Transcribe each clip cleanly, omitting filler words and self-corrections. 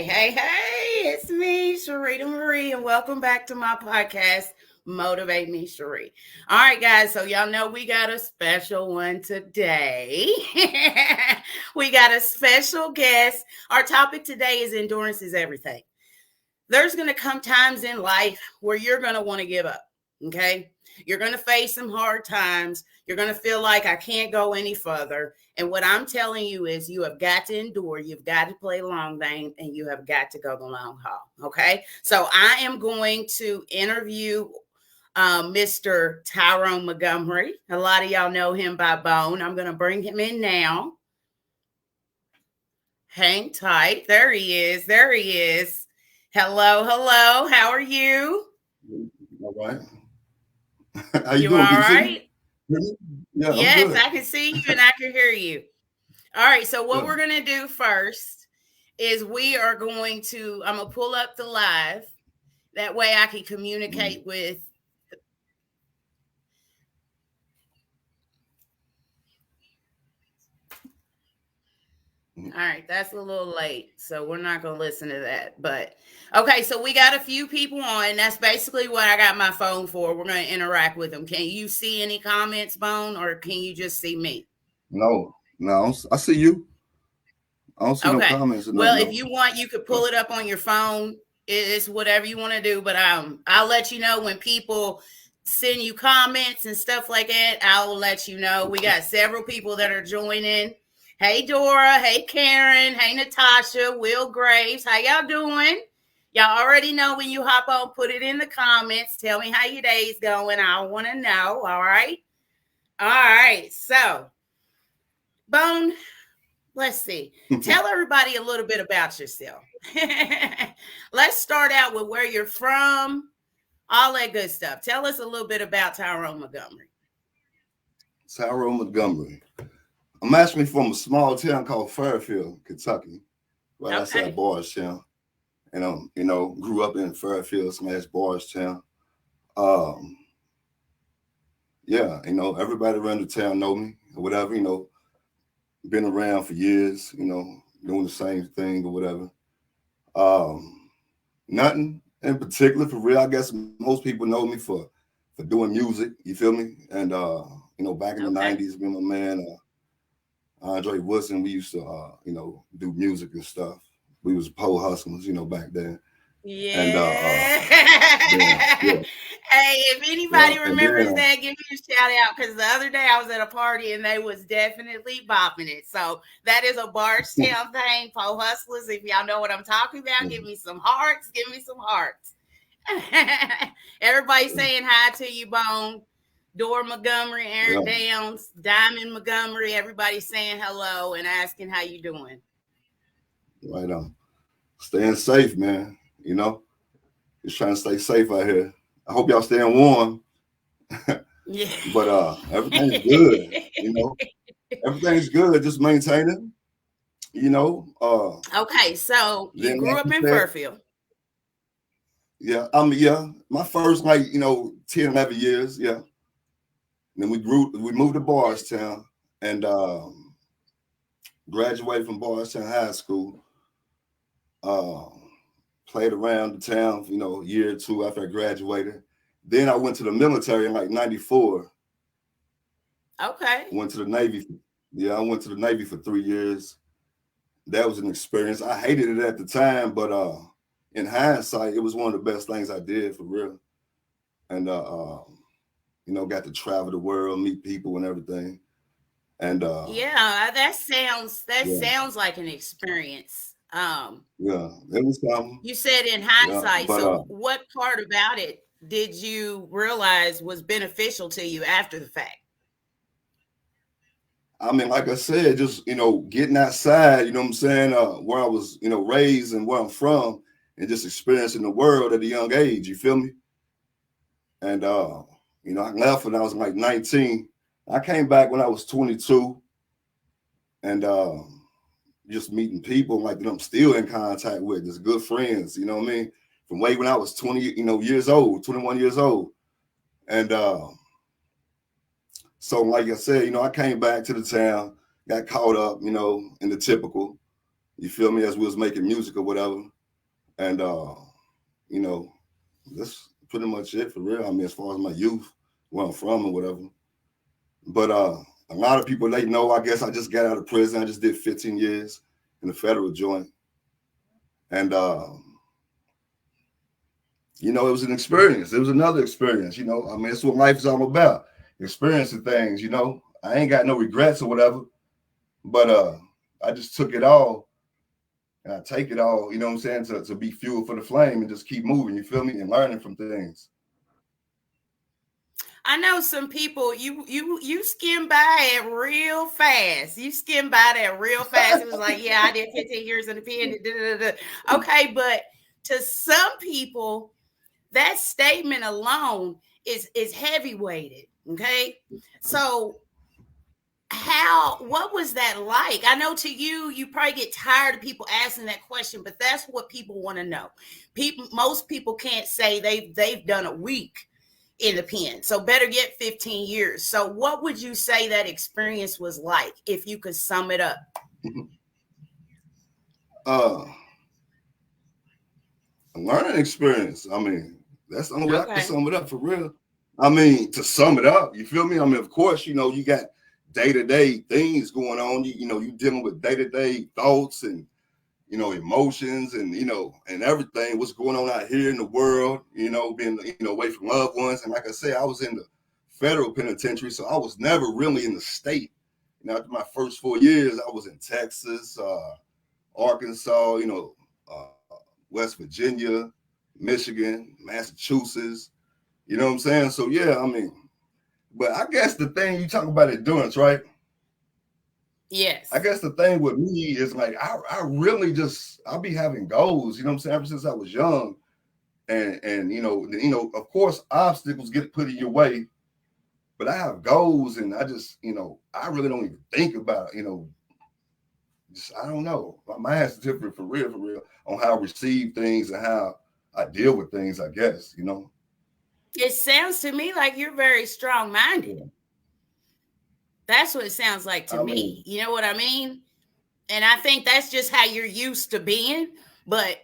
Hey, it's me, Sharita Marie, and welcome back to my podcast, Motivate Me, Sharita. All right, guys, so y'all know we got a special one today. We got a special guest. Our topic today is endurance is everything. There's going to come times in life where you're going to want to give up, okay? You're going to face some hard times. You're going to feel like I can't go any further. And what I'm telling you is you have got to endure. You've got to play long game, and you have got to go the long haul, okay? So I am going to interview Mr. Tyrone Montgomery. A lot of y'all know him by Bone. I'm going to bring him in now. Hang tight. There he is. Hello. How are you? All right. How you doing? All right? Yeah, yes, I can see you and I can hear you. All right. So what we're going to do first is I'm going to pull up the live. That way I can communicate with. All right, that's a little late, so we're not going to listen to that. But okay, so we got a few people on. That's basically what I got my phone for. We're going to interact with them. Can you see any comments, Bone, or can you just see me? No, I see you. I don't see no comments. Well, if you want, you could pull it up on your phone. It's whatever you want to do, but I'll let you know when people send you comments and stuff like that. I'll let you know. We got several people that are joining. Hey, Dora. Hey, Karen. Hey, Natasha. Will Graves. How y'all doing? Y'all already know when you hop on, put it in the comments. Tell me how your day's going. I want to know. All right. So, Bone, let's see. Tell everybody a little bit about yourself. Let's start out with where you're from, all that good stuff. Tell us a little bit about Tyrone Montgomery. Tyrone Montgomery. I'm actually from a small town called Fairfield, Kentucky, right outside Bardstown. And grew up in Fairfield / Bardstown. Everybody around the town know me or whatever, been around for years, doing the same thing or whatever. Nothing in particular for real. I guess most people know me for doing music, you feel me? And back in the 90s, me and my man Andre Woodson, we used to do music and stuff. We was pole hustlers, back then. Yeah. And, Hey, if anybody remembers that, give me a shout out, because the other day I was at a party and they was definitely bopping it. So that is a Bardstown thing, pole hustlers. If y'all know what I'm talking about, give me some hearts. Everybody saying hi to you, Bone. Dora Montgomery, Aaron Downs, Diamond Montgomery, everybody saying hello and asking how you doing. Right on. Staying safe, man. Just trying to stay safe out here. I hope y'all staying warm. Yeah. But everything's good, Everything's good. Just maintaining, Okay, so you grew up in Fairfield. Yeah. My first 10, 11 years, yeah. Then we moved to Bardstown and graduated from Bardstown High School. Played around the town, a year or two after I graduated. Then I went to the military in 94. Okay. Went to the Navy. I went to the Navy for 3 years. That was an experience. I hated it at the time, but in hindsight, it was one of the best things I did for real. And got to travel the world, meet people and everything. And that sounds like an experience. It was something. You said in hindsight, so what part about it did you realize was beneficial to you after the fact? I mean, like I said, just, getting outside, you know what I'm saying, where I was, raised and where I'm from, and just experiencing the world at a young age, you feel me? And, I left when I was like 19. I came back when I was 22, and just meeting people like that I'm still in contact with, just good friends, you know what I mean? From way when I was 20, years old, 21 years old. And so, like I said, I came back to the town, got caught up, in the typical, you feel me, as we was making music or whatever. And, that's pretty much it for real. I mean, as far as my youth, where I'm from or whatever. But a lot of people, they know, I guess I just got out of prison. I just did 15 years in the federal joint. And, it was an experience. It was another experience, I mean, it's what life is all about, experiencing things, I ain't got no regrets or whatever, but I just took it all, and I take it all, you know what I'm saying, to be fuel for the flame and just keep moving, you feel me, and learning from things. I know some people, you skim by it real fast. You skim by that real fast. It was like, yeah, I did 15 years in the pen. Okay, but to some people, that statement alone is heavy weighted. Okay, so what was that like? I know to you probably get tired of people asking that question, but that's what people want to know. Most people can't say they've done a week in the pen, so better get 15 years. So what would you say that experience was like, if you could sum it up? A learning experience. I mean, that's the only way I can sum it up for real. I mean, to sum it up, you feel me? I mean, of course, you got day-to-day things going on. You dealing with day-to-day thoughts and, emotions and, and everything, what's going on out here in the world, being, away from loved ones. And like I said, I was in the federal penitentiary, so I was never really in the state. After my first 4 years, I was in Texas, Arkansas, West Virginia, Michigan, Massachusetts, you know what I'm saying? So, yeah, I mean, but I guess the thing you talk about endurance, right? Yes. I guess the thing with me is like, I really just, I'll be having goals, you know what I'm saying? Ever since I was young. And of course, obstacles get put in your way, but I have goals, and I just, I really don't even think about, just, I don't know. My mind's different for real, on how I receive things and how I deal with things, I guess, It sounds to me like you're very strong-minded. That's what it sounds like to me. You know what I mean? And I think that's just how you're used to being. But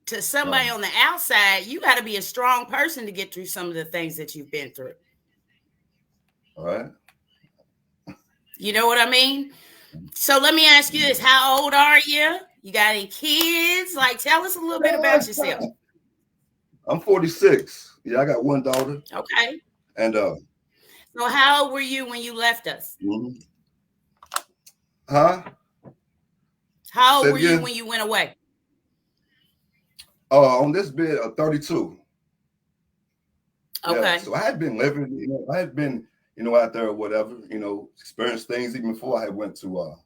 to somebody on the outside, you got to be a strong person to get through some of the things that you've been through. All right. You know what I mean? So let me ask you this. How old are you? You got any kids? Like, tell us a little bit about yourself. I'm 46. Yeah, I got one daughter. Okay. And so how old were you when you left us? Huh? How old were you when you went away? On this bit, 32. Okay. Yeah, so I had been living, I had been, out there or whatever, experienced things even before I had went to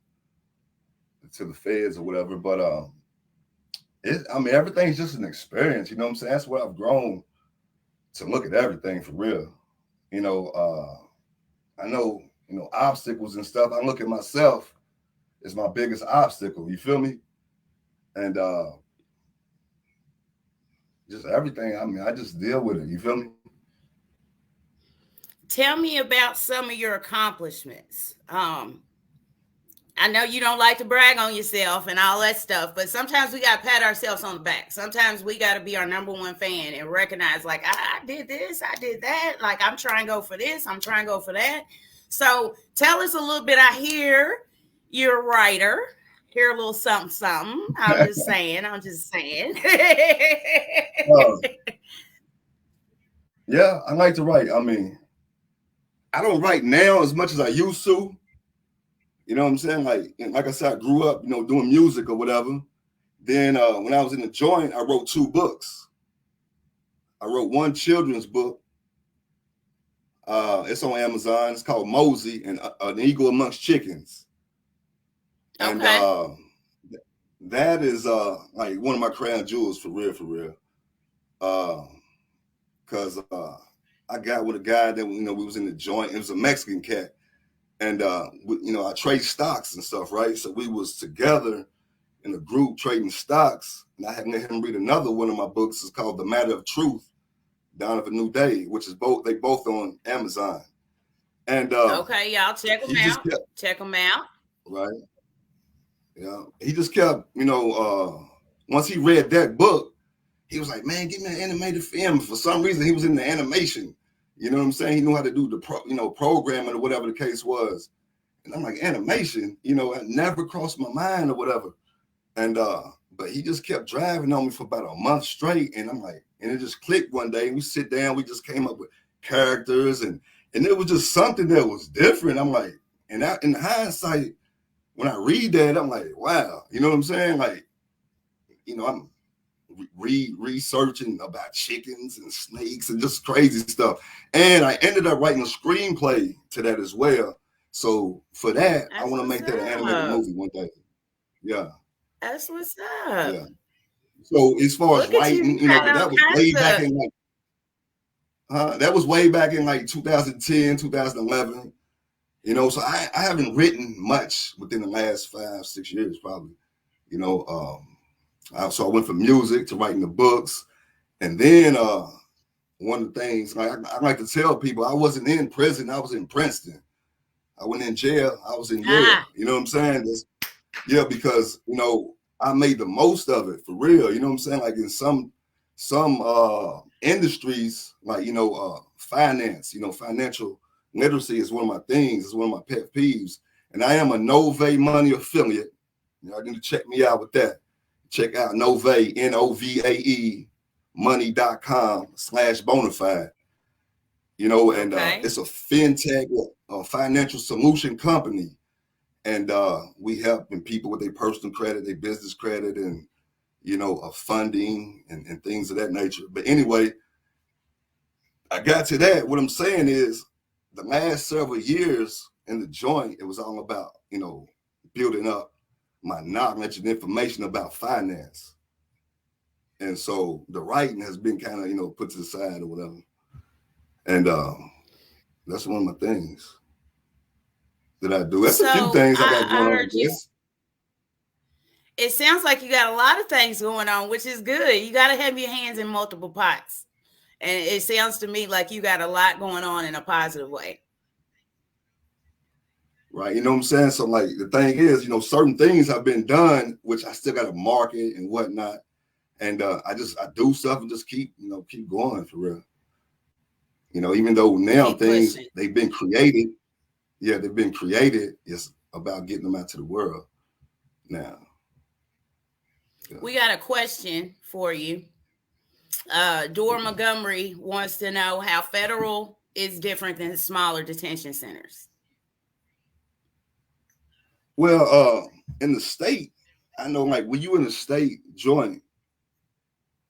the feds or whatever. But I mean, everything's just an experience, you know what I'm saying? That's where I've grown to look at everything for real. I know, obstacles and stuff. I look at myself as my biggest obstacle, you feel me? And just everything, I mean, I just deal with it, you feel me? Tell me about some of your accomplishments. I know you don't like to brag on yourself and all that stuff, but sometimes we got to pat ourselves on the back. Sometimes we got to be our number one fan and recognize, like, I did this, I did that. Like, I'm trying to go for this, I'm trying to go for that. So tell us a little bit. I hear you're a writer. Hear a little something. I'm just saying. Yeah, I like to write. I mean, I don't write now as much as I used to. You know what I'm saying? Like I said, I grew up, doing music or whatever. Then when I was in the joint, I wrote 2 books. I wrote one children's book. It's on Amazon. It's called Mosey and An Eagle Amongst Chickens. And that is like one of my crown jewels for real. Because I got with a guy that we was in the joint. It was a Mexican cat, and I trade stocks and stuff, right? So we was together in a group trading stocks, and I had let him read another one of my books. It's called The Matter of Truth, Dawn of a New Day, which is both on Amazon. And okay, y'all check them out. Check them out. Right. Yeah. He just kept, once he read that book, he was like, man, give me an animated film. For some reason, he was in the animation. You know what I'm saying? He knew how to do the programming or whatever the case was. And I'm like, animation, it never crossed my mind or whatever. And but he just kept driving on me for about a month straight. And I'm like, and it just clicked one day. And we sit down, we just came up with characters, and it was just something that was different. I'm like, and in hindsight, when I read that, I'm like, wow, you know what I'm saying? Like, I'm researching about chickens and snakes and just crazy stuff. And I ended up writing a screenplay to that as well. So for that, I want to make that an animated movie one day. Yeah. That's what's up. Yeah. So as far as writing, but that was way back in that was way back in like 2010, 2011. So I haven't written much within the last 5-6 years, probably. So I went from music to writing the books. And then one of the things I like to tell people, I wasn't in prison, I was in Princeton. I went in jail, I was in Yale. You know what I'm saying? Because I made the most of it for real. You know what I'm saying? Like in some industries, like finance, financial literacy is one of my things. It's one of my pet peeves. And I am a Nove Money affiliate. I need to check me out with that. Check out Nove, NOVAE, money.com/bonafide. It's a fintech, a financial solution company. And we help people with their personal credit, their business credit, and, funding and things of that nature. But anyway, I got to that. What I'm saying is the last several years in the joint, it was all about, building up my knowledge and information about finance. And so the writing has been kind of, put to the side or whatever. And that's one of my things that I do. That's a few things I got going on. It sounds like you got a lot of things going on, which is good. You got to have your hands in multiple pots. And it sounds to me like you got a lot going on in a positive way. Right. You know what I'm saying? So like the thing is, certain things have been done, which I still got to market and whatnot. And I do stuff and just keep going for real. Even though now things, they've been created. Yeah, they've been created. It's about getting them out to the world now. Yeah. We got a question for you. Tyrone Montgomery wants to know how federal is different than smaller detention centers. Well, in the state, I know, like when you in the state joint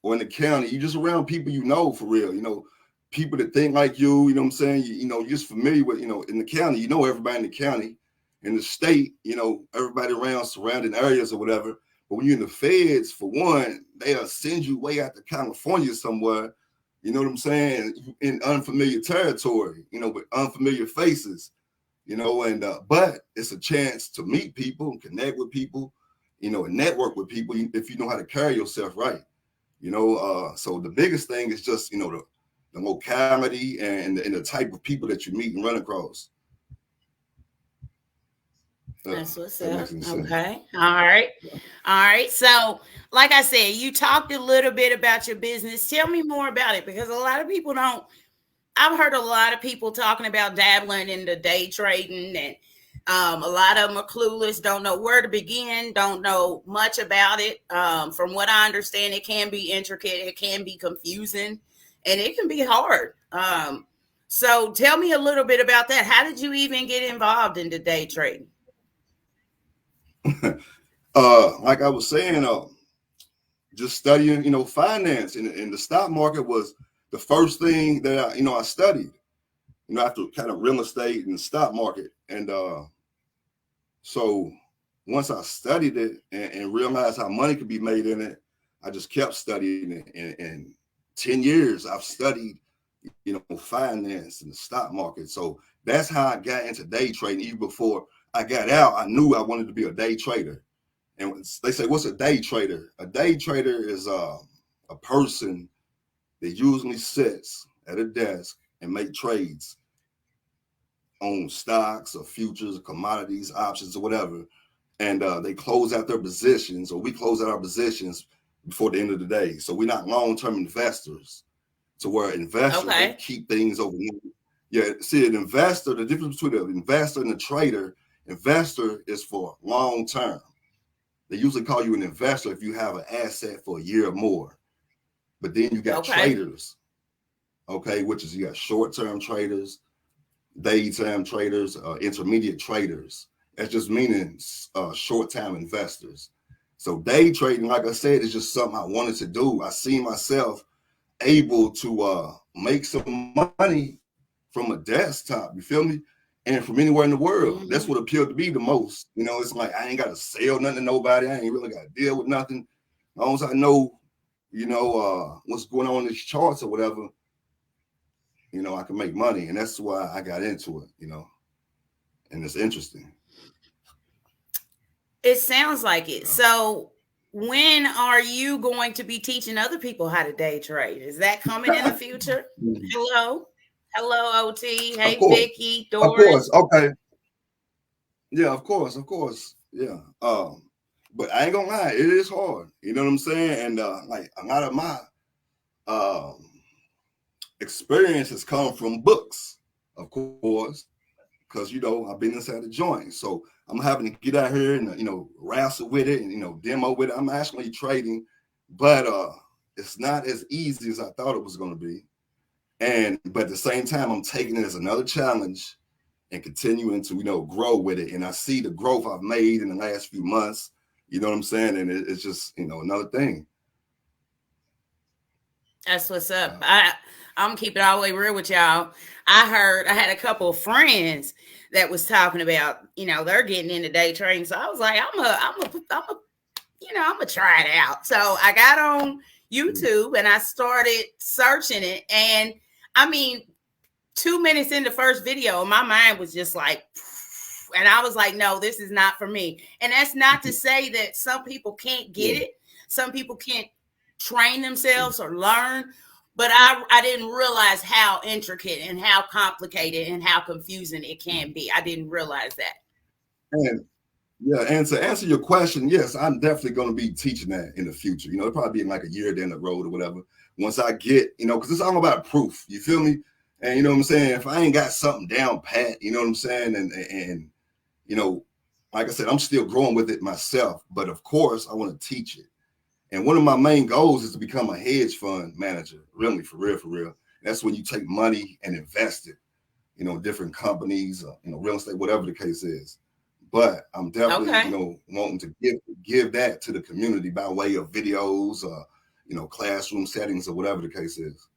or in the county, you just around people for real. People that think like you. You know what I'm saying? You're just familiar with. In the county, everybody in the county. In the state, everybody around surrounding areas or whatever. But when you're in the feds, for one, they'll send you way out to California somewhere. You know what I'm saying? In unfamiliar territory. With unfamiliar faces. But it's a chance to meet people, connect with people, and network with people if you know how to carry yourself right. So the biggest thing is just, the locality and the type of people that you meet and run across. That's what's up. Okay. All right. All right. So, like I said, you talked a little bit about your business. Tell me more about it, because a lot of people don't. I've heard a lot of people talking about dabbling into day trading, and a lot of them are clueless, don't know where to begin, don't know much about it. From what I understand, it can be intricate, it can be confusing, and it can be hard. So tell me a little bit about that. How did you even get involved into day trading? Like I was saying, just studying, finance, and the stock market was the first thing that I studied, after kind of real estate and the stock market. And so once I studied it and realized how money could be made in it, I just kept studying it. And 10 years I've studied, finance and the stock market. So that's how I got into day trading. Even before I got out, I knew I wanted to be a day trader. And they say, what's a day trader? A day trader is a person that usually sits at a desk and make trades on stocks or futures or commodities, options or whatever. And they close out their positions, or we close out our positions before the end of the day. So we're not long-term investors. So we're investors, they keep things over here. Yeah, see, an investor, the difference between an investor and a trader, investor is for long-term. They usually call you an investor if you have an asset for a year or more. But then you got traders, which is you got short-term traders, day-term traders, intermediate traders. That's just meaning short-term investors. So day trading, like I said, is just something I wanted to do. I see myself able to make some money from a desktop, you feel me? And from anywhere in the world. Mm-hmm. That's what appealed to me the most. It's like I ain't got to sell nothing to nobody. I ain't really got to deal with nothing. As long as I know, what's going on in these charts or whatever, I can make money. And that's why I got into it, and it's interesting. It sounds like it. So when are you going to be teaching other people how to day trade? Is that coming in the future? Hello, OT. Hey, Vicky, Doris. Of course. Okay. Yeah, of course. Yeah. But I ain't gonna lie, it is hard. You know what I'm saying? And like a lot of my experience has come from books, of course, because I've been inside the joint. So I'm having to get out here and wrestle with it and demo with it. I'm actually trading, but it's not as easy as I thought it was going to be. But at the same time, I'm taking it as another challenge and continuing to grow with it. And I see the growth I've made in the last few months. You know what I'm saying? And it's just another thing. That's what's up. I'm keeping it all the way real with y'all. I had a couple of friends that was talking about, they're getting into day trading. So I was like, I'm gonna try it out. So I got on YouTube and I started searching it. And I mean, 2 minutes in the first video, my mind was just like, and I was like, no, this is not for me. And that's not to say that some people can't get it. Some people can't train themselves or learn. But I didn't realize how intricate and how complicated and how confusing it can be. I didn't realize that. And to answer your question, yes, I'm definitely going to be teaching that in the future. It'll probably be in like a year down the road or whatever. Once I get, because it's all about proof. You feel me? And you know what I'm saying? If I ain't got something down pat, you know what I'm saying? And like I said, I'm still growing with it myself. But of course, I want to teach it. And one of my main goals is to become a hedge fund manager, really, for real. That's when you take money and invest it, different companies, real estate, whatever the case is. But I'm definitely, wanting to give that to the community by way of videos, classroom settings or whatever the case is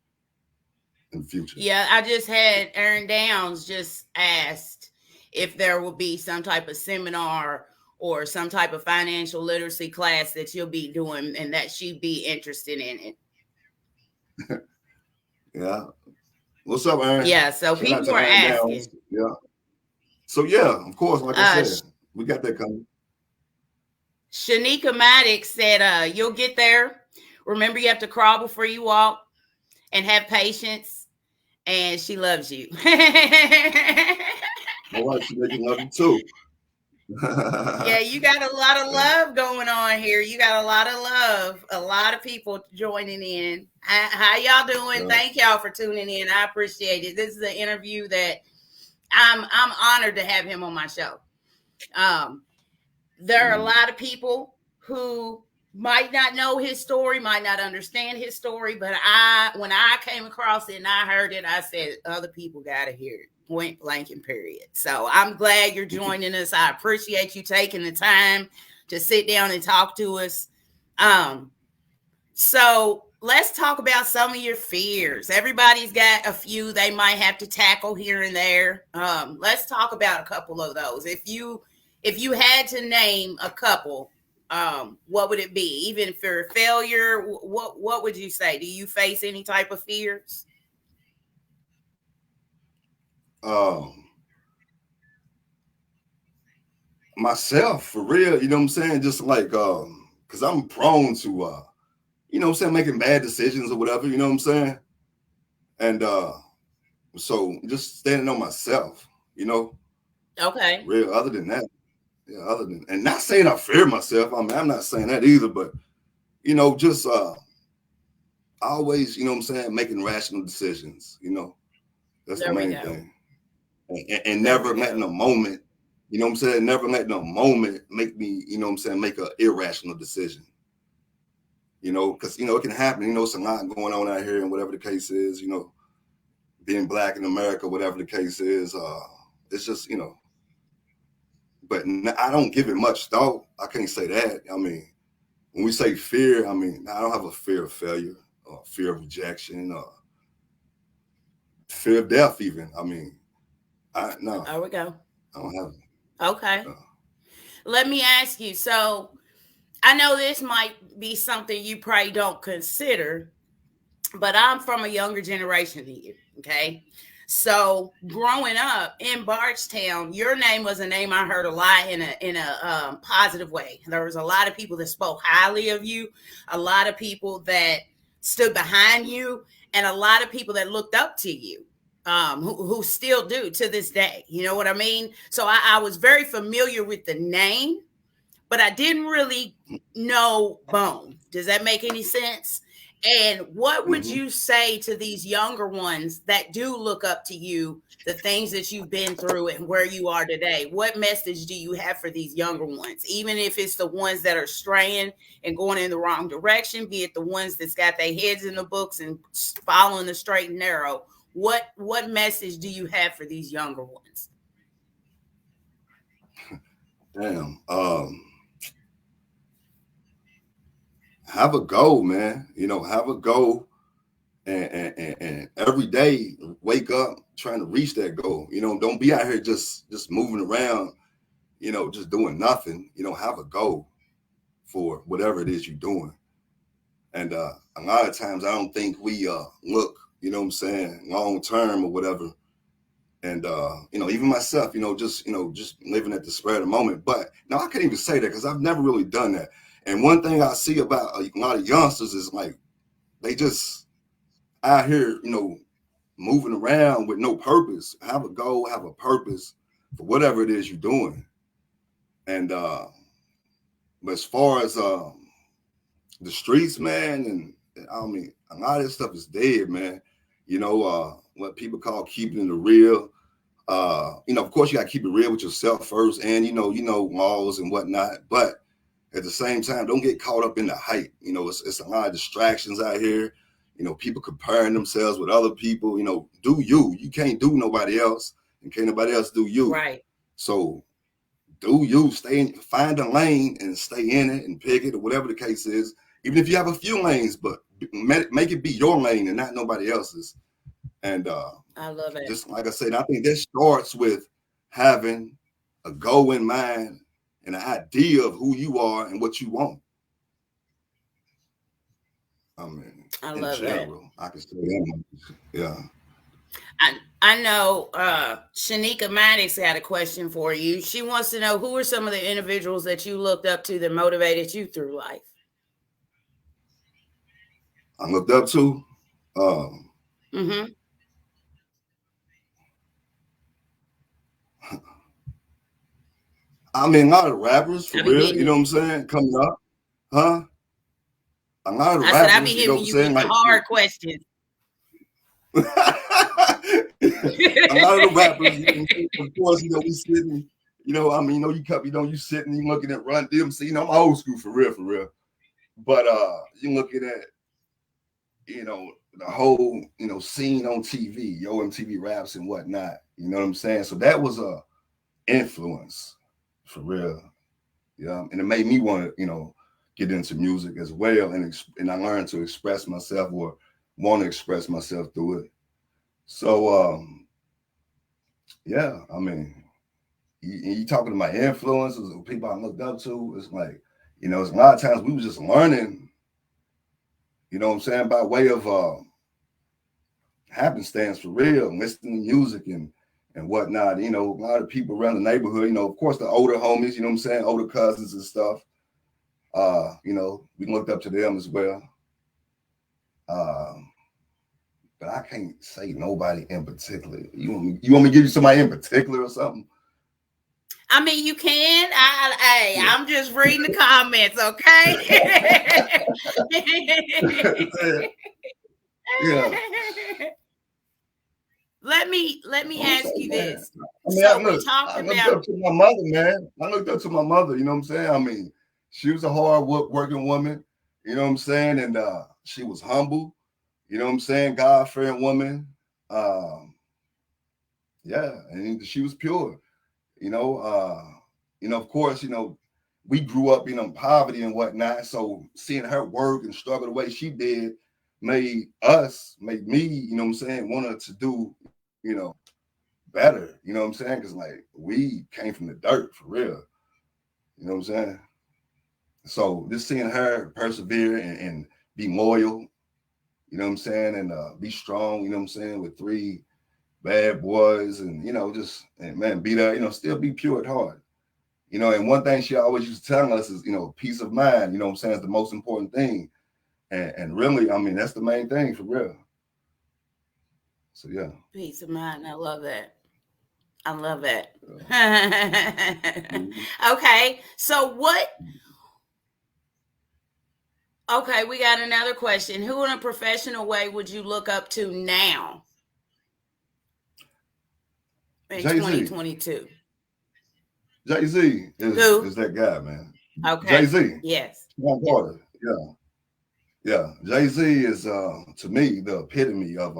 in the future. Yeah, I just had Aaron Downs just asked if there will be some type of seminar or some type of financial literacy class that you'll be doing and that she'd be interested in it. Yeah. What's up, Aaron? Yeah, so people are asking. Yeah. So, yeah, of course, like I said, we got that coming. Shanika Maddox said, you'll get there. Remember, you have to crawl before you walk and have patience. And she loves you. All right, Shanika, love you too. Yeah, you got a lot of love going on here. You got a lot of love. A lot of people joining in. How y'all doing? Yeah. Thank y'all for tuning in. I appreciate it. This is an interview that I'm honored to have him on my show. There are a lot of people who might not know his story, might not understand his story, but when I came across it and I heard it, I said, other people got to hear it. Point blank and period. So I'm glad you're joining us. I appreciate you taking the time to sit down and talk to us. So let's talk about some of your fears. Everybody's got a few they might have to tackle here and there. Let's talk about a couple of those. If you had to name a couple, what would it be? Even for failure, what would you say? Do you face any type of fears? Um, Myself, for real, you know what I'm saying? Just like, because I'm prone to, you know what I'm saying, making bad decisions or whatever, you know what I'm saying? And so just standing on myself, you know, Okay. real, other than that, yeah, and not saying I fear myself. I mean, I'm not saying that either, but, you know, just always, you know what I'm saying, making rational decisions, you know, that's the There we main go. thing. And There we never letting go. a moment, you know what I'm saying, never letting a moment make me, you know what I'm saying, make an irrational decision. You know, because, you know, it can happen. You know, it's a lot going on out here and whatever the case is, you know, being black in America, whatever the case is, it's just, you know, but I don't give it much thought. I can't say that. I mean, when we say fear, I mean, I don't have a fear of failure or fear of rejection or fear of death even. I mean, no, There we go. I don't have it. Okay. No. Let me ask you. So I know this might be something you probably don't consider, but I'm from a younger generation than you. Okay. So growing up in Bardstown, your name was a name I heard a lot in a positive way. There was a lot of people that spoke highly of you, a lot of people that stood behind you, and a lot of people that looked up to you. Who still do to this day. You know what I mean? So I was very familiar with the name, but I didn't really know Bone. Does that make any sense? And what would Mm-hmm. you say to these younger ones that do look up to you, the things that you've been through and where you are today? What message do you have for these younger ones? Even if it's the ones that are straying and going in the wrong direction, be it the ones that's got their heads in the books and following the straight and narrow. What message do you have for these younger ones? Damn. Have a goal, man. You know, have a goal and every day wake up trying to reach that goal. You know, don't be out here just moving around, you know, just doing nothing. You know, have a goal for whatever it is you're doing. And a lot of times I don't think we look, you know what I'm saying, long term or whatever. And you know, even myself, you know, just living at the spur of the moment. But no, I can't even say that because I've never really done that. And one thing I see about a lot of youngsters is like they just out here, you know, moving around with no purpose. Have a goal, have a purpose for whatever it is you're doing. And but as far as the streets, man, and I mean, a lot of this stuff is dead, man. You know, what people call keeping it real. You know, of course, you got to keep it real with yourself first, and you know, laws and whatnot. But at the same time, don't get caught up in the hype. You know, it's a lot of distractions out here. You know, people comparing themselves with other people. You know, do you? You can't do nobody else, and can't nobody else do you. Right. So do you stay in, find a lane and stay in it and pick it or whatever the case is. Even if you have a few lanes, but make it be your lane and not nobody else's. And I love it. just like I said, I think that starts with having a goal in mind and an idea of who you are and what you want. I mean, I in love that. general, I can say that. Yeah. I know Shanika Maddox got a question for you. She wants to know who are some of the individuals that you looked up to that motivated you through life? I looked up to. Um, Mm-hmm. I mean, a lot of rappers for I be real. You hitting know you. what I'm saying? Coming up, huh? A lot of I said I be rappers. You know what hitting I'm you with saying? the Like hard questions. a lot of the rappers, you know, of course, you know, we sitting, you know, I mean, you know, you sitting, you looking at Run DMC, you know, I'm old school for real, for real. But you looking at, you know, the whole, you know, scene on TV, yo MTV raps and whatnot. You know what I'm saying? So that was a influence for real. Yeah. And it made me want to, you know, get into music as well, and I learned to express myself or want to express myself through it. So yeah, I mean, you talking to my influences or people I looked up to, it's like, it's a lot of times we was just learning, what I'm saying, by way of happenstance for real, listening to music and whatnot. A lot of people around the neighborhood, of course the older homies, what I'm saying, older cousins and stuff. We looked up to them as well. But I can't say nobody in particular. You want me to give you somebody in particular or something? I mean, you can. I'm just reading the comments, okay? Yeah. Let me ask you this. I mean, So we talked about. I looked up to my mother, man. I looked up to my mother. You know what I'm saying? I mean, she was a hard working woman. You know what I'm saying? And she was humble. You know what I'm saying? God-fearing woman. Yeah, and she was pure. Of course, we grew up, in poverty and whatnot. So seeing her work and struggle the way she did made me, what I'm saying, wanted to do, better. You know what I'm saying? Because like we came from the dirt for real. You know what I'm saying? So just seeing her persevere and be loyal, you know what I'm saying, and be strong, you know what I'm saying, with 3 bad boys and man, be there, still be pure at heart. And one thing she always used to tell us is, peace of mind, you know what I'm saying, is the most important thing. And really, I mean, that's the main thing for real. So yeah. Peace of mind. I love that. I love that. Okay. So what? Okay, we got another question. Who in a professional way would you look up to now in Jay-Z. 2022? Jay-Z is that guy, man. Okay. Jay-Z. Yes. My daughter. Yeah. Yeah. Jay-Z is to me the epitome of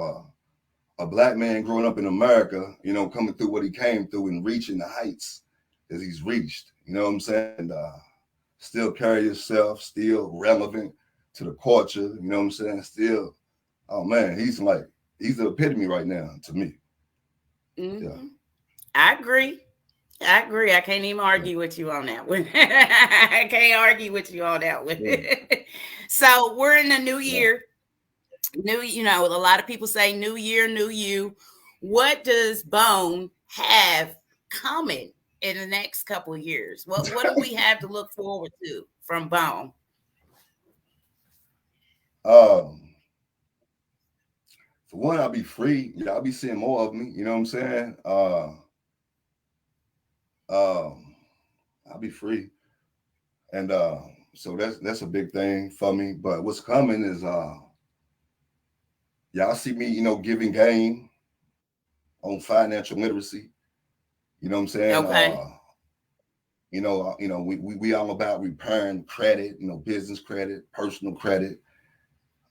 a black man growing up in America, coming through what he came through and reaching the heights that he's reached. You know what I'm saying? And, still carry yourself, still relevant to the culture. You know what I'm saying? Still, oh man, he's the epitome right now to me. Mm-hmm. Yeah. I agree. I can't even argue with you on that one. I can't argue with you on that one. Yeah. So we're in a new year. New, a lot of people say new year, new you. What does Bone have coming in the next couple of years? What do we have to look forward to from Bone? For one, I'll be free. Y'all be seeing more of me. You know what I'm saying? I'll be free. And so that's a big thing for me. But what's coming is y'all see me, giving game on financial literacy. You know what I'm saying? Okay. We all about repairing credit, business credit, personal credit.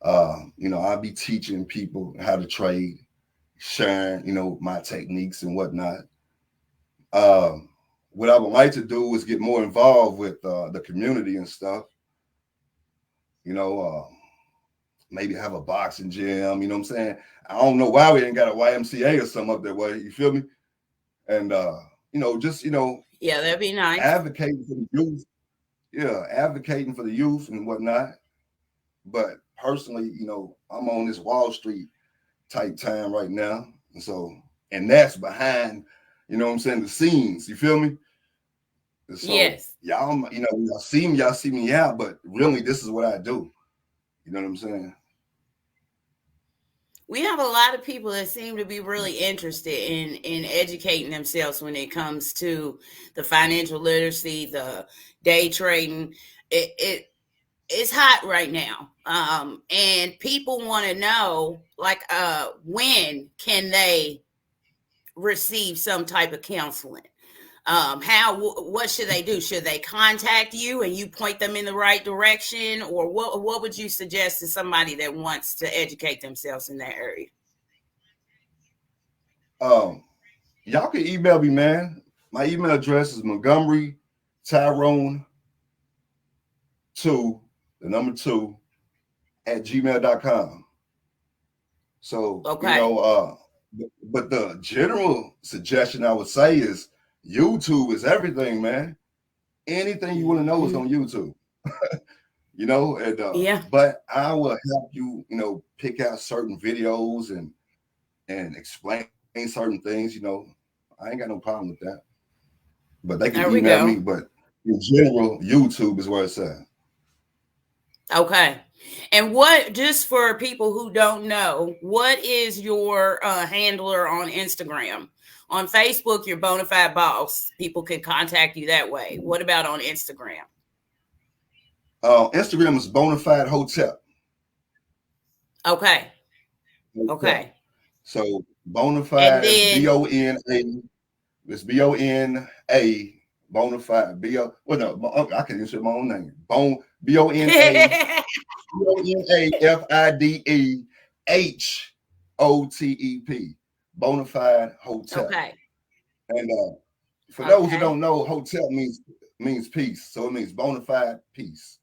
I'll be teaching people how to trade, sharing, my techniques and whatnot. What I would like to do is get more involved with the community and stuff. Maybe have a boxing gym. You know what I'm saying? I don't know why we ain't got a YMCA or something up that way. You feel me? And yeah, that'd be nice. Advocating for the youth. Yeah, advocating for the youth and whatnot. But personally, I'm on this Wall Street type time right now. And that's behind, the scenes. You feel me? So yes. Y'all see me out, but really this is what I do. You know what I'm saying? We have a lot of people that seem to be really interested in educating themselves when it comes to the financial literacy, the day trading. It's hot right now. And people want to know, when can they receive some type of counseling? What should they do? Should they contact you and you point them in the right direction? Or what would you suggest to somebody that wants to educate themselves in that area? Y'all can email me, man. My email address is Montgomery Tyrone 2, the number 2 at gmail.com. So, Okay. but the general suggestion I would say is YouTube is everything, man. Anything you want to know is on YouTube. And Yeah. but I will help you, pick out certain videos and explain certain things. I ain't got no problem with that. But they can There we email me. go. But in general, YouTube is where it's at. Okay. And just for people who don't know, what is your handler on Instagram? On Facebook, you're Bonafide Boss. People can contact you that way. What about on Instagram? Instagram is Bonafide Hotel. Okay. Hotel. Okay. So Bonafide And is then BONA. It's BONA. Bonafide. Well, no, I can't even say my own name. BONAFIDEHOTEP. Bonafide Hotel. Okay. And for those who don't know, hotel means peace. So it means bonafide peace.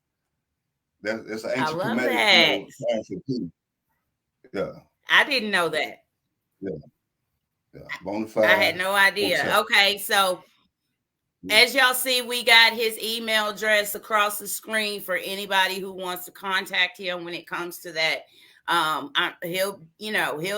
That's an ancient Kemetic, term for peace. Yeah. I didn't know that. Yeah. Bonafide. I had no idea. Hotel. Okay, so as y'all see, we got his email address across the screen for anybody who wants to contact him when it comes to that. He'll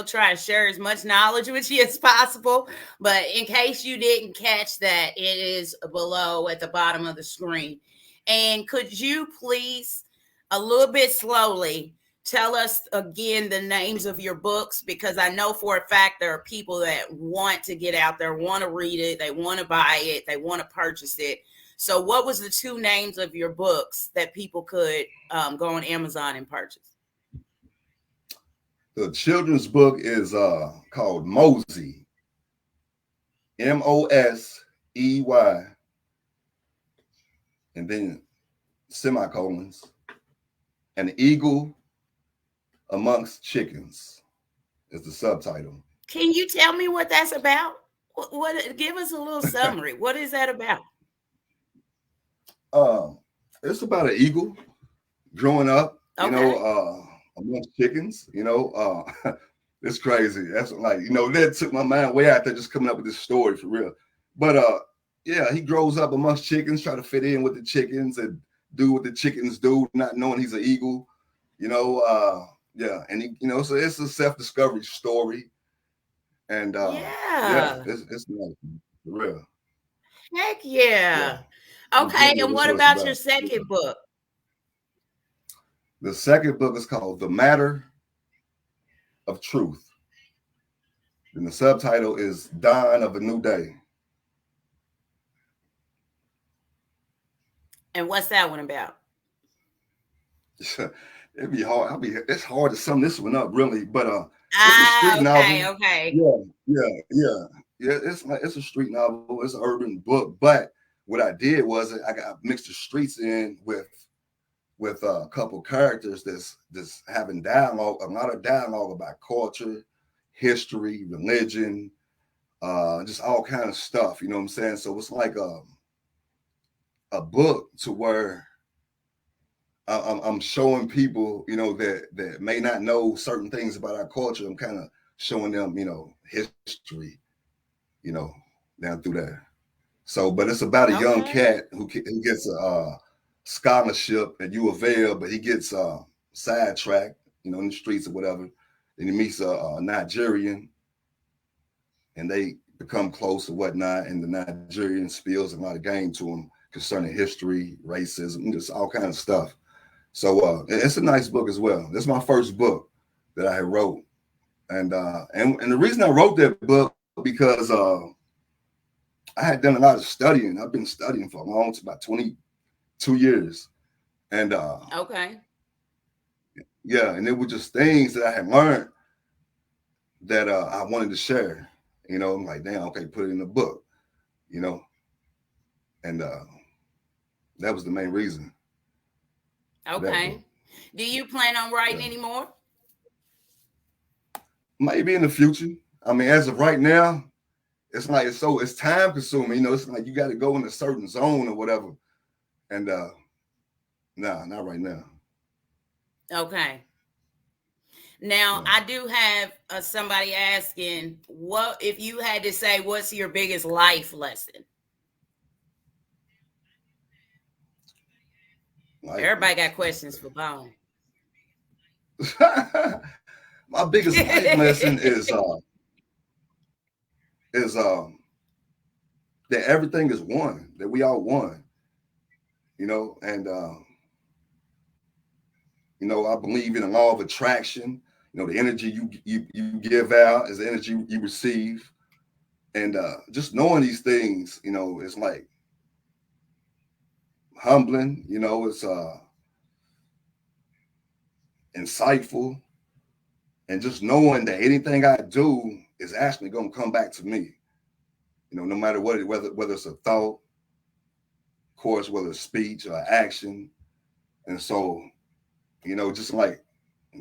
try to share as much knowledge with you as possible. But in case you didn't catch that, it is below at the bottom of the screen. And could you please, a little bit slowly, tell us again the names of your books, because I know for a fact there are people that want to get out there, want to read it, they want to buy it, they want to purchase it. So what was the 2 names of your books that people could go on Amazon and purchase? The children's book is called Mosey. MOSEY. And then semicolons. An Eagle Amongst Chickens is the subtitle. Can you tell me what that's about? What give us a little summary. What is that about? It's about an eagle growing up, amongst chickens. It's crazy. That's that took my mind way out there just coming up with this story for real. But he grows up amongst chickens, try to fit in with the chickens and do what the chickens do, not knowing he's an eagle. And so it's a self-discovery story. And it's nice, for real. Heck yeah. Okay, and what about your second book? The second book is called The Matter of Truth. And the subtitle is Dawn of a New Day. And what's that one about? It'd be hard. It's hard to sum this one up, really. But it's a street novel. Okay. Yeah. It's a street novel. It's an urban book. But what I did was I mixed the streets in with a couple characters that's having dialogue, a lot of dialogue about culture, history, religion, just all kind of stuff. You know what I'm saying? So it's like a book to where I'm showing people, that may not know certain things about our culture. I'm kind of showing them, history, down through that. So, but it's about a young cat who gets a scholarship at U of L, but he gets sidetracked, in the streets or whatever. And he meets a Nigerian, and they become close or whatnot. And the Nigerian spills a lot of game to him concerning history, racism, just all kinds of stuff. So it's a nice book as well. This is my first book that I had wrote, and the reason I wrote that book because I had done a lot of studying. I've been studying for about 22 years, and and it was just things that I had learned that I wanted to share. I'm like, damn, okay, put it in the book, and that was the main reason. Okay. Do you plan on writing anymore? Maybe in the future. I mean, as of right now, it's like it's time consuming. It's like you got to go in a certain zone or whatever, and Nah, not right now. Okay. Now, Yeah. I do have somebody asking, what if you had to say, what's your biggest life lesson? Life Everybody got lesson. questions for Bone. Okay. My biggest life lesson is that everything is one, that we all one, and I believe in the law of attraction. The energy you give out is the energy you receive, and just knowing these things, it's like humbling. It's insightful, and just knowing that anything I do is actually going to come back to me. No matter whether it's a thought, of course, whether it's speech or action, and so just like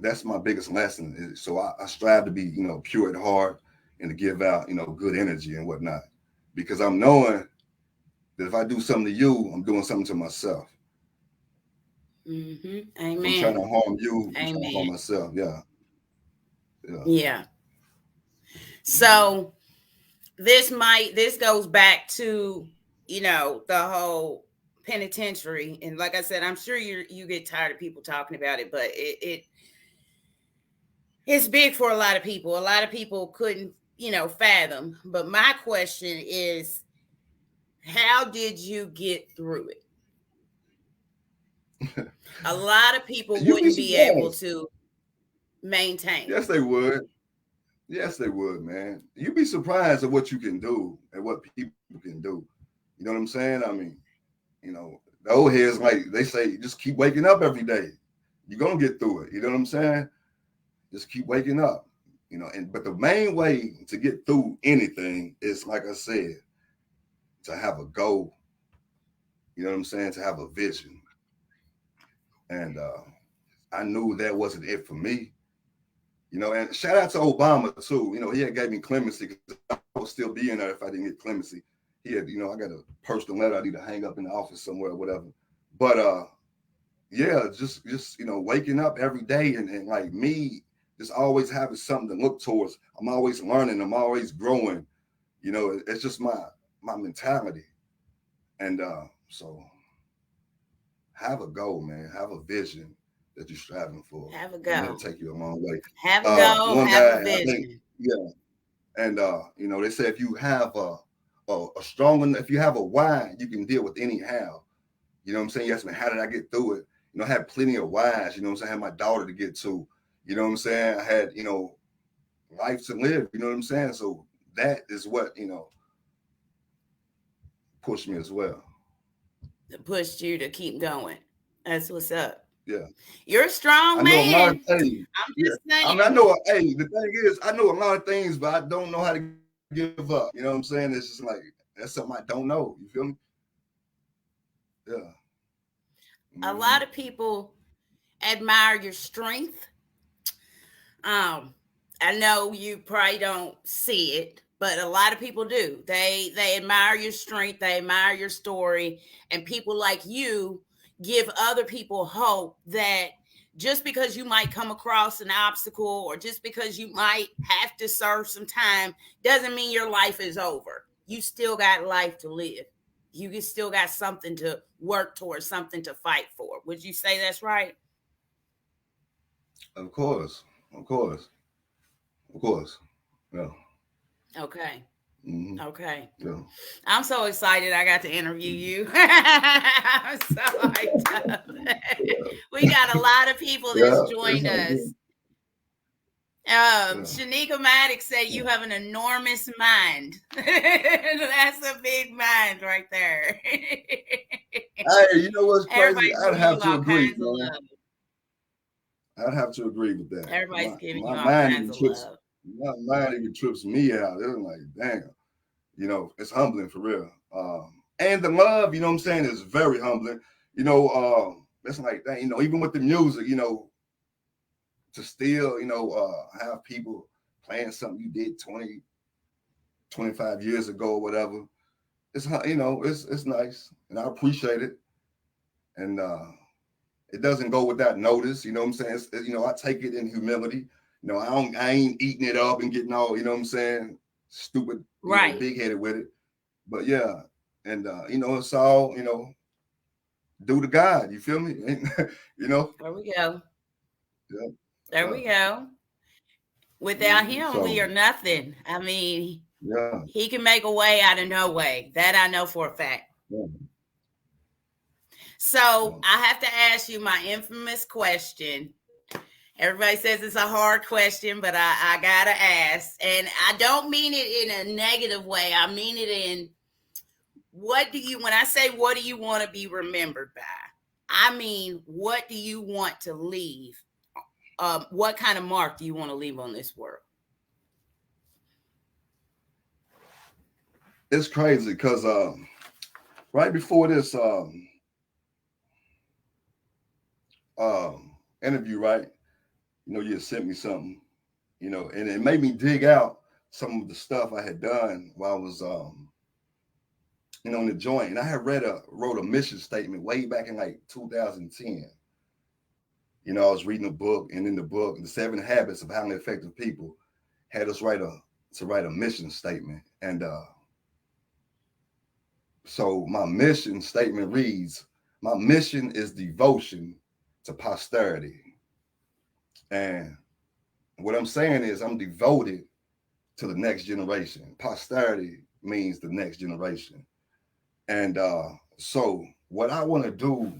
that's my biggest lesson. So I strive to be, pure at heart and to give out, good energy and whatnot, because I'm knowing that if I do something to you, I'm doing something to myself. Mm-hmm. If I'm trying Amen. to harm you, I'm trying to harm Amen. myself. Yeah, yeah. Yeah. So this goes back to, the whole penitentiary. And like I said, I'm sure you get tired of people talking about it, but it's big for a lot of people. A lot of people couldn't, fathom. But my question is, how did you get through it? A lot of people You'd be wouldn't be able surprised. to maintain it. Yes, they would. Yes, they would, man. You'd be surprised at what you can do and what people can do. You know what I'm saying? I mean, the old heads, like they say, just keep waking up every day. You're gonna get through it. You know what I'm saying? Just keep waking up. But the main way to get through anything is, like I said, to have a goal. You know what I'm saying? To have a vision. And I knew that wasn't it for me. And shout out to Obama too. He had gave me clemency because I would still be in there if I didn't get clemency. He had, I got a personal letter I need to hang up in the office somewhere or whatever. But yeah, just waking up every day and like me, just always having something to look towards. I'm always learning. I'm always growing. It's just my mentality. And so have a goal, man. Have a vision that you're striving for, Have a and that'll goal. take you a long way. Have a goal. One Have guy, a I think, vision. yeah, and they say if you have a strong, if you have a why, you can deal with any how. You know what I'm saying? You ask me, how did I get through it? I had plenty of whys. You know what I'm saying? I had my daughter to get to. You know what I'm saying? I had, life to live. You know what I'm saying? So that is what, pushed me as well. Pushed you to keep going. That's what's up. Yeah. You're a strong I know a lot of man. things. I'm Yeah. just I mean, I saying. know, hey, the thing is, I know a lot of things, but I don't know how to give up. You know what I'm saying? It's just like, that's something I don't know. You feel me? Yeah. A Mm-hmm. lot of people admire your strength. Um, I know you probably don't see it, but a lot of people do. They admire your strength, they admire your story, and people like you give other people hope that just because you might come across an obstacle or just because you might have to serve some time doesn't mean your life is over. You still got life to live. You still got something to work towards, something to fight for. Would you say that's right? Of course. Of course. Of course. Yeah. Okay. Mm-hmm. Okay. Yeah. I'm so excited I got to interview you. I'm so hyped up. We got a lot of people Yeah. that's It's joined all good. us. Yeah. Shanika Maddox said you have an enormous mind. That's a big mind right there. Hey, you know what's crazy? Everybody's I'd giving have you to all agree, kinds of man. love. I'd have to agree with that. Everybody's My giving my you all mind kinds even of trips. love. My mind even trips me out. It's like, damn. It's humbling for real. And the love, what I'm saying, is very humbling. It's like that, even with the music, to still, have people playing something you did 20, 25 years ago or whatever. It's nice. And I appreciate it. And it doesn't go without notice. You know what I'm saying? I take it in humility. I ain't eating it up and getting all, you know what I'm saying, stupid, Right. big headed with it. But yeah, and it's all, due to God. You feel me? There we go. Yeah. There we go. Without him, we are So nothing. I mean, yeah. he can make a way out of no way. That I know for a fact. Yeah. So I have to ask you my infamous question. Everybody says it's a hard question, but I gotta ask. And I don't mean it in a negative way. I mean it in when I say what do you want to be remembered by? I mean, what do you want to leave? What kind of mark do you want to leave on this world? It's crazy because right before this interview, right, you sent me something, and it made me dig out some of the stuff I had done while I was in the joint. And I had wrote a mission statement way back in like 2010. I was reading a book, and in the book, The 7 Habits of Highly Effective People, had us write a mission statement. And so my mission statement reads, my mission is devotion to posterity. And what I'm saying is I'm devoted to the next generation. Posterity means the next generation. And so what I want to do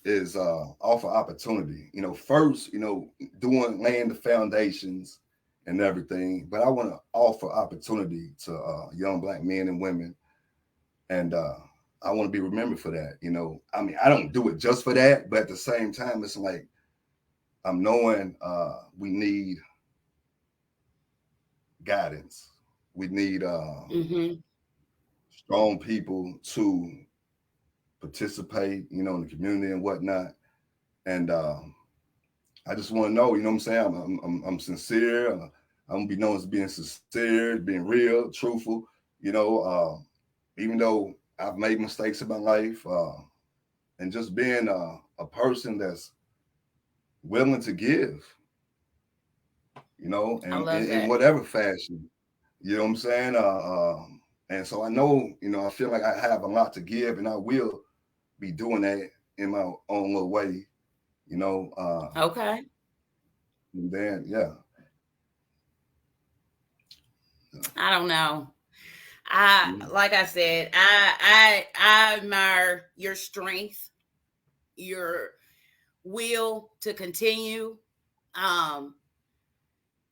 is offer opportunity, first, laying the foundations and everything, but I want to offer opportunity to young Black men and women. And I want to be remembered for that. I mean, I don't do it just for that, but at the same time, it's like, I'm knowing we need guidance. We need strong people to participate, in the community and whatnot. And I just want to know, you know what I'm saying? I'm sincere. I'm gonna be known as being sincere, being real, truthful. Even though I've made mistakes in my life, and just being a person that's willing to give, and in whatever fashion. You know what I'm saying? And so I know, I feel like I have a lot to give, and I will be doing that in my own little way. Okay. And then, yeah. I don't know. Like I said, I admire your strength, your will to continue,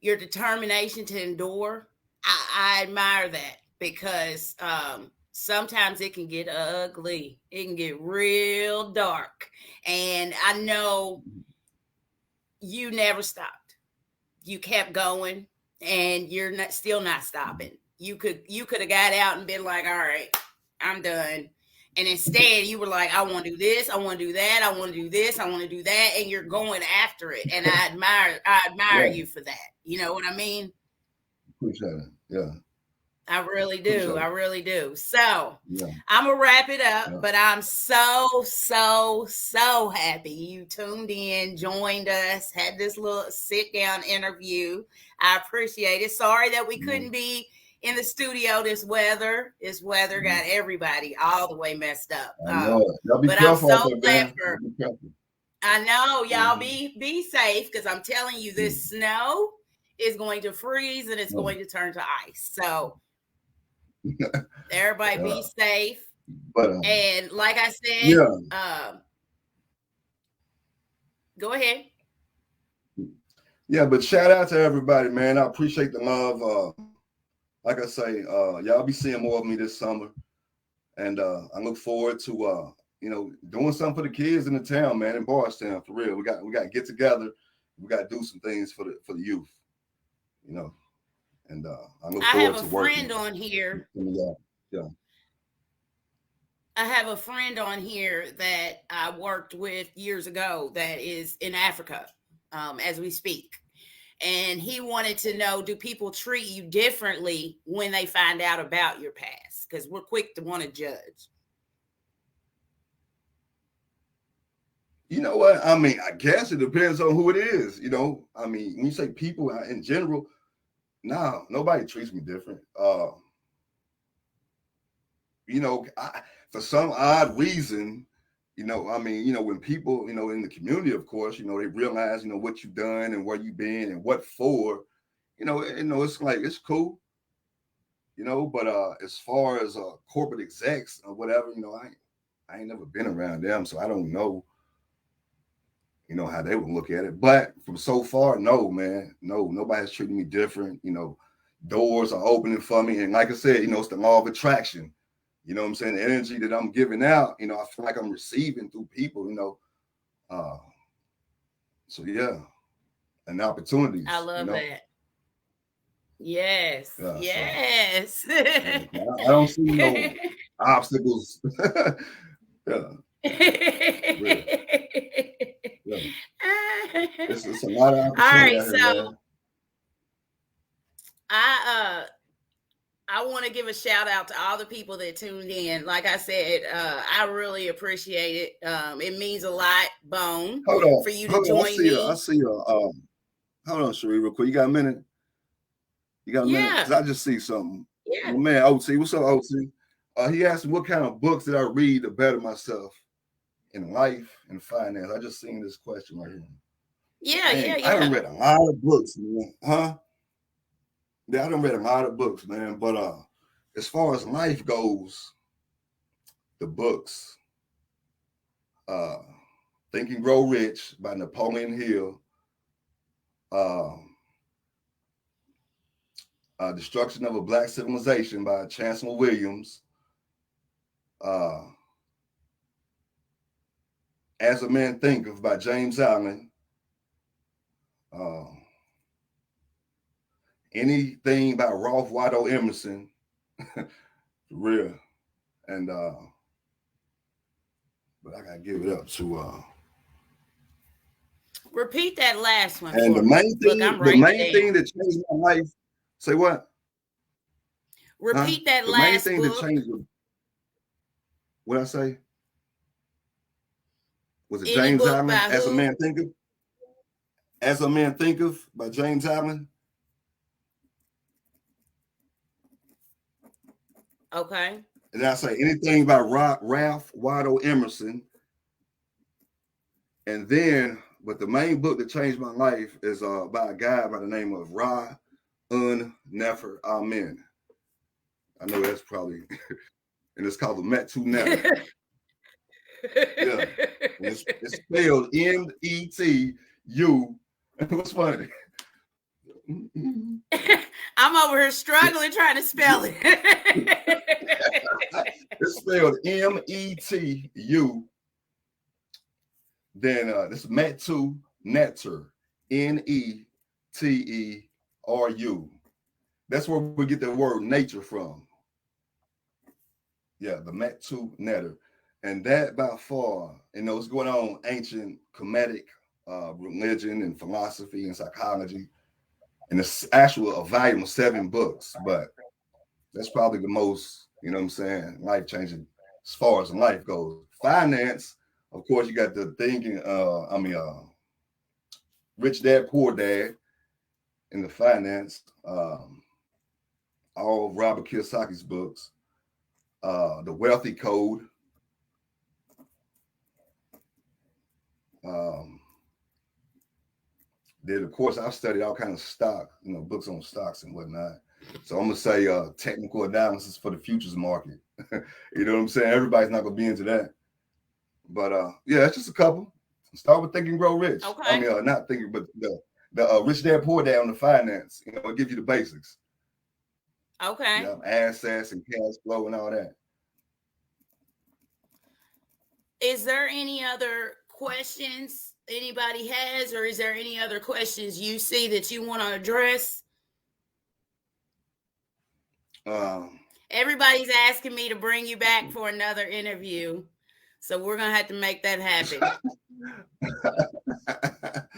your determination to endure. I admire that because sometimes it can get ugly. It can get real dark. And I know you never stopped. You kept going, and you're still not stopping. You could have got out and been like, all right, I'm done. And instead you were like, I want to do this, I want to do that, I want to do this, I want to do that, and you're going after it. And I admire you for that. You know what I mean? Appreciate it. Yeah. I really do. I really do. So I'm gonna wrap it up, but I'm so happy you tuned in, joined us, had this little sit down interview. I appreciate it. Sorry that we couldn't be in the studio. This weather got everybody all the way messed up. But I'm so glad for. I know y'all be safe, because I'm telling you, this snow is going to freeze and it's going to turn to ice. So everybody be safe. But and like I said, go ahead. Yeah, but shout out to everybody, man. I appreciate the love. Like I say, y'all be seeing more of me this summer, and I look forward to doing something for the kids in the town, man, in Bardstown, for real. We got to get together. We got to do some things for the youth, and I look forward to working. I have a friend on here. Yeah. I have a friend on here that I worked with years ago that is in Africa as we speak. And he wanted to know, do people treat you differently when they find out about your past? Because we're quick to want to judge. You know what? I mean, I guess it depends on who it is. You know, I mean, when you say people in general, no, nobody treats me different. You know, for some odd reason, you know, I mean, you know, when people, you know, in the community, of course, you know, they realize, you know, what you've done and where you've been and what for, you know, it's like, it's cool, you know, but as far as corporate execs or whatever, you know, I ain't never been around them, so I don't know, you know, how they would look at it. But from so far, no, man, no, nobody's treating me different. You know, doors are opening for me. And like I said, you know, it's the law of attraction. You know what I'm saying? The energy that I'm giving out, you know, I feel like I'm receiving through people, you know. So yeah, and opportunities, I love you know. that. Yes. Yeah, so Yes. yeah, I don't see no obstacles. Yeah, really. Yeah. It's a lot of All opportunity right, out here, so man. I want to give a shout out to all the people that tuned in. Like I said, I really appreciate it. It means a lot, Bone, for you to Hold on. join me. I see you. Hold on, Sheree, real quick. You got a minute? You got a minute? Because Yeah. I just see something. Yeah. My man, OT. What's up, OT? He asked me what kind of books did I read to better myself in life and finance. I just seen this question right here. Yeah. I done read a lot of books, man. Huh? Yeah, I done read a lot of books, man. But as far as life goes, the books, uh, Think and Grow Rich by Napoleon Hill, Destruction of a Black Civilization by Chancellor Williams, As a Man Thinketh by James Allen, anything by Ralph Waldo Emerson, for real. And but I gotta give it up to Repeat that last one and for me. Look, I'm the writing main it thing down. that changed my life. Say what? Huh? Repeat that The main last thing that book. changed what I say? Was it Any James book Allen? by As a who? Man Thinketh? As a Man Thinketh by James Allen. Okay. And I say anything by Ralph Waldo Emerson. And then, but the main book that changed my life is by a guy by the name of Nefer Amen. I know that's probably, and it's called the Metu Netter. Yeah. And it's spelled Metu. What's funny? I'm over here struggling trying to spell it. It's spelled Metu. Then this is Metu Netter. Neteru. That's where we get the word nature from. Yeah, the Metu Netter. And that by far, you know, it's going on ancient Kemetic religion and philosophy and psychology. And it's actually a volume of 7 books, but that's probably the most, you know what I'm saying, life-changing as far as life goes. Finance, of course, you got the thinking, Rich Dad, Poor Dad in the finance, all of Robert Kiyosaki's books, The Wealthy Code, then of course I've studied all kinds of stock, you know, books on stocks and whatnot. So I'm gonna say technical analysis for the futures market. You know what I'm saying? Everybody's not gonna be into that. But yeah, it's just a couple. Start with Think and Grow Rich. Okay. I mean, not thinking, but the Rich Dad Poor Dad on the finance. You know, it gives you the basics. Okay. Yeah, assets and cash flow and all that. Is there any other questions anybody has, or is there any other questions you see that you want to address? Everybody's asking me to bring you back for another interview, so we're gonna have to make that happen.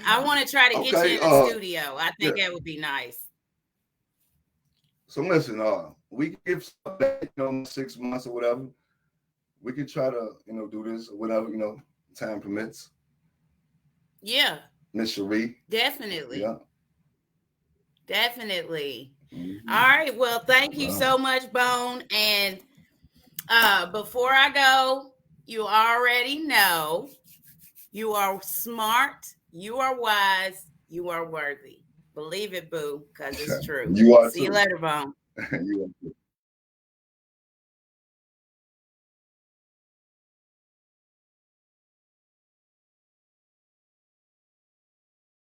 I want to try to get you in the studio. I think that would be nice. So listen, we give back, you know, 6 months or whatever. We could try to, you know, do this or whatever, you know, time permits. Yeah. Miss Cherie. Definitely. Yeah. Definitely. Mm-hmm. All right. Well, thank you so much, Bone. And before I go, you already know you are smart, you are wise, you are worthy. Believe it, boo, because it's true. You are See you too. later, Bone. You are too.